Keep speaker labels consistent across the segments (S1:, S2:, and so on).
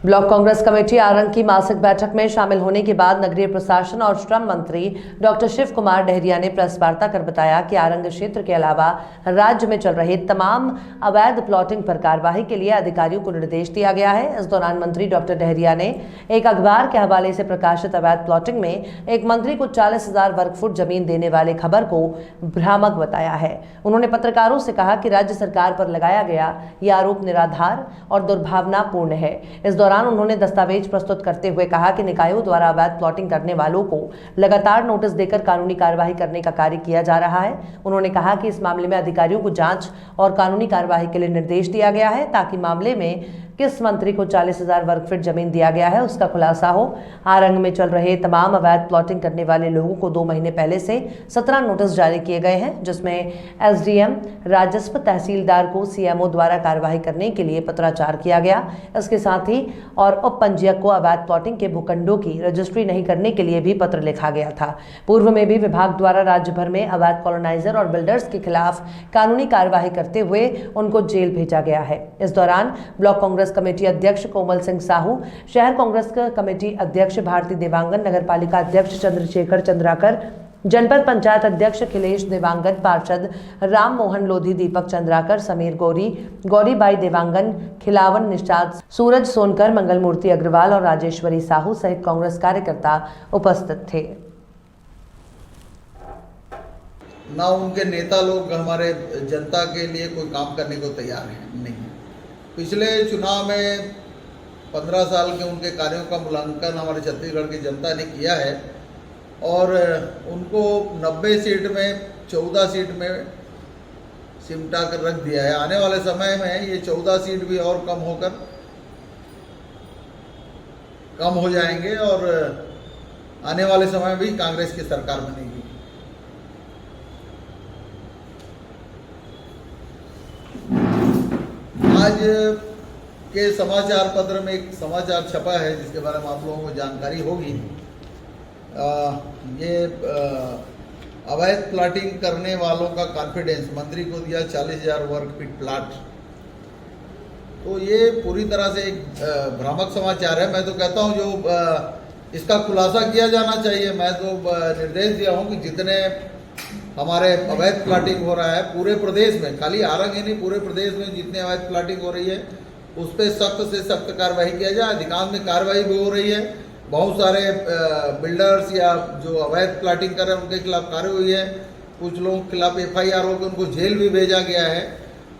S1: Block Congress committee Arang की मासिक बैठक में शामिल होने के बाद नगरीय प्रशासन और श्रम मंत्री डॉक्टर शिव कुमार डहरिया ने प्रेस वार्ता कर बताया कि आरंग क्षेत्र के अलावा राज्य में चल रहे तमाम अवैध प्लॉटिंग पर कार्रवाई के लिए अधिकारियों को निर्देश दिया गया है। इस दौरान मंत्री डॉक्टर डहरिया ने एक अखबार के हवाले से प्रकाशित अवैध प्लॉटिंग में एक मंत्री को 40,000 वर्ग फुट जमीन देने वाले खबर को भ्रामक बताया है। उन्होंने पत्रकारों से कहा कि राज्य सरकार पर लगाया गया यह आरोप निराधार और दुर्भावनापूर्ण है। इस दौरान उन्होंने दस्तावेज प्रस्तुत करते हुए कहा कि निकायों द्वारा अवैध प्लॉटिंग करने वालों को लगातार नोटिस देकर कानूनी कार्रवाई करने का कार्य किया जा रहा है। उन्होंने कहा कि इस मामले में अधिकारियों को जांच और कानूनी कार्रवाई के लिए निर्देश दिया गया है ताकि मामले में किस मंत्री को 40,000 वर्ग फीट जमीन दिया गया है उसका खुलासा हो। आरंग में चल रहे तमाम अवैध प्लॉटिंग करने वाले लोगों को 2 महीने पहले से 17 नोटिस जारी किए गए हैं, जिसमें एसडीएम, राजस्व तहसीलदार को सीएमओ द्वारा कार्रवाई करने के लिए पत्राचार किया गया। इसके साथ ही और उप पंजीयक को अवैध प्लॉटिंग के भूखंडों की रजिस्ट्री नहीं करने के लिए भी पत्र लिखा गया था। पूर्व में भी विभाग द्वारा राज्य भर में अवैध कॉलोनाइजर और बिल्डर्स के खिलाफ कानूनी कार्यवाही करते हुए उनको जेल भेजा गया है। इस दौरान ब्लॉक कांग्रेस कमेटी अध्यक्ष कोमल सिंह साहू, शहर कांग्रेस कमेटी अध्यक्ष भारती देवांगन, नगर पालिका अध्यक्ष चंद्रशेखर चंद्राकर, जनपद पंचायत अध्यक्ष अखिलेश देवांगन, पार्षद राम मोहन लोधी, दीपक चंद्राकर, समीर गौरी, गौरीबाई देवांगन, खिलावन निषाद, सूरज सोनकर, मंगलमूर्ति अग्रवाल और राजेश्वरी साहू सहित कांग्रेस कार्यकर्ता उपस्थित थे।
S2: ना उनके नेता लोग हमारे जनता के लिए कोई काम करने को तैयार हैं, नहीं। पिछले चुनाव में 15 साल के उनके कार्यों का मूल्यांकन हमारे छत्तीसगढ़ की जनता ने किया है और उनको 90 सीट में 14 सीट में सिमटा कर रख दिया है। आने वाले समय में ये 14 सीट भी और कम हो जाएंगे और आने वाले समय भी कांग्रेस की सरकार बनेगी। आज के समाचार पत्र में एक समाचार छपा है जिसके बारे में आप लोगों को जानकारी होगी। ये अवैध प्लाटिंग करने वालों का कॉन्फिडेंस मंत्री को दिया 40,000 वर्ग फीट प्लाट। तो ये पूरी तरह से एक भ्रामक समाचार है। मैं तो कहता हूँ जो इसका खुलासा किया जाना चाहिए। मैं तो निर्देश दिया हूँ कि जितने हमारे अवैध प्लाटिंग हो रहा है पूरे प्रदेश में, खाली आरंग ही नहीं पूरे प्रदेश में जितने अवैध प्लाटिंग हो रही है उस पर सख्त से सख्त कार्रवाई किया जाए। अधिकांश में कार्रवाई भी हो रही है। बहुत सारे बिल्डर्स या जो अवैध प्लाटिंग कर रहे हैं उनके खिलाफ कार्रवाई हुई है। कुछ लोगों के खिलाफ FIR होकर उनको जेल भी भेजा गया है।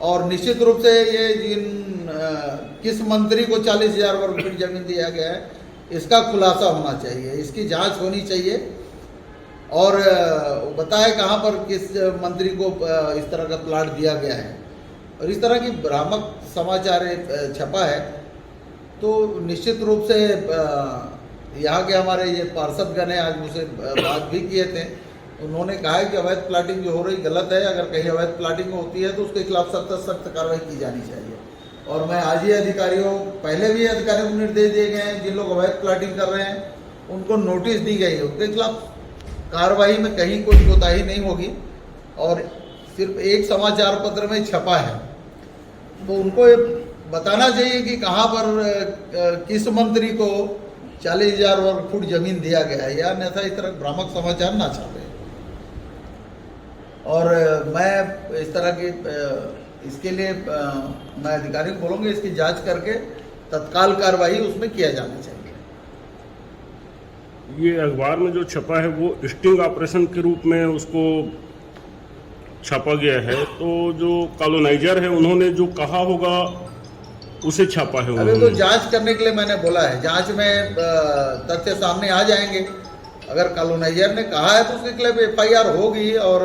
S2: और निश्चित रूप से ये किस मंत्री को 40,000 वर्ग फीट जमीन दिया गया है इसका खुलासा होना चाहिए, इसकी जाँच होनी चाहिए और बताए कहाँ पर किस मंत्री को इस तरह का प्लाट दिया गया है। और इस तरह की भ्रामक समाचार छपा है तो निश्चित रूप से यहाँ के हमारे ये पार्षदगण हैं, आज मुझसे बात भी किए थे। उन्होंने कहा है कि अवैध प्लाटिंग जो हो रही गलत है। अगर कहीं अवैध प्लाटिंग होती है तो उसके खिलाफ सख्त कार्रवाई की जानी चाहिए। और मैं आज ही पहले भी अधिकारियों को निर्देश दिए गए हैं, जिन लोग अवैध प्लाटिंग कर रहे हैं उनको नोटिस दी गई है, उनके खिलाफ कार्रवाई में कहीं कोई कोताही नहीं होगी। और सिर्फ एक समाचार पत्र में छपा है तो उनको ये बताना चाहिए कि कहाँ पर किस मंत्री को 40,000 वर्ग फुट जमीन दिया गया है, या अन्यथा इस तरह भ्रामक समाचार ना छापे। और मैं इस तरह की इसके लिए मैं अधिकारी को बोलूँगा इसकी जांच करके तत्काल कार्रवाई उसमें किया जाना चाहिए।
S3: ये अखबार में जो छपा है वो स्टिंग ऑपरेशन के रूप में उसको छापा गया है, तो जो कॉलोनाइजर है उन्होंने जो कहा होगा उसे छापा है।
S2: अभी तो जांच करने के लिए मैंने बोला है, जांच में तथ्य सामने आ जाएंगे। अगर कॉलोनाइजर ने कहा है तो उसके खिलाफ FIR होगी और